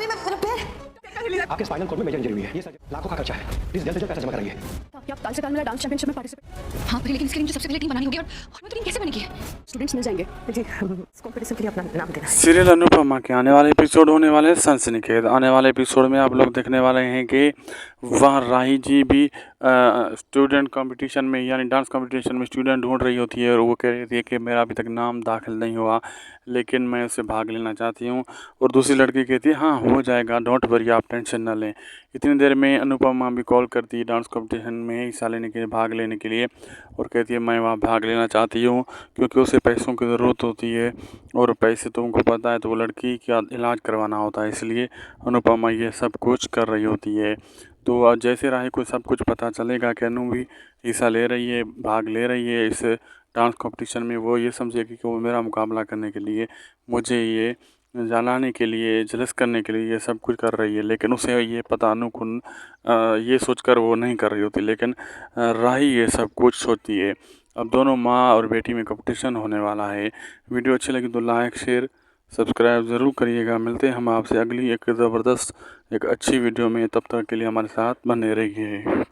अरे मैं मेरा पैर आपके स्पाइनल कॉर्ड में मेजर इंजरी हुई है। ये सर्जरी लाखों का खर्चा है। प्लीज जल्द से जल्द पैसा जमा कराइए। कि आप काल से काल मेरा डांस चैंपियनशिप में पार्टिसिपेट। हाँ पर लेकिन इसके लिए मुझे सबसे पहले टीम बनानी होगी और मैं तो टीम कैसे बनेगी? स्टूडेंट्स मिल जाएंगे जी इस कंपटीशन के लिए अपना नाम देना। सीरियल अनुपमा के आने वाले एपिसोड होने वाले हैं सनसनीखेज। आने वाले एपिसोड में आप लोग देखने वाले हैं कि वहाँ राही जी भी स्टूडेंट कंपटीशन में यानी डांस कंपटीशन में स्टूडेंट ढूंढ रही होती है और वो कह रही थी कि मेरा अभी तक नाम दाखिल नहीं हुआ लेकिन मैं उससे भाग लेना चाहती हूँ। और दूसरी लड़की कहती है हाँ हो जाएगा, डोंट वरी, आप टेंशन ना लें। इतनी देर में अनुपमा भी कॉल करती है डांस कंपटीशन में हिस्सा लेने के लिए, भाग लेने के लिए, और कहती है मैं वहाँ भाग लेना चाहती हूँ क्योंकि उसे पैसों की ज़रूरत होती है और पैसे तो उनको पता है तो वो लड़की का इलाज करवाना होता है, इसलिए अनुपमा ये सब कुछ कर रही होती है। तो जैसे राही को सब कुछ पता चलेगा कि अनु भी हिस्सा ले रही है, भाग ले रही है इस डांस कंपटीशन में, वो ये समझेगी कि वो मेरा मुकाबला करने के लिए, मुझे ये जलाने के लिए, जलस करने के लिए ये सब कुछ कर रही है। लेकिन उसे ये पता अनु को ये सोचकर वो नहीं कर रही होती, लेकिन राही ये सब कुछ सोचती है। अब दोनों माँ और बेटी में कंपटीशन होने वाला है। वीडियो अच्छी लगी तो लाइक शेयर सब्सक्राइब ज़रूर करिएगा। मिलते हैं हम आपसे अगली एक ज़बरदस्त एक अच्छी वीडियो में, तब तक के लिए हमारे साथ बने रहिए।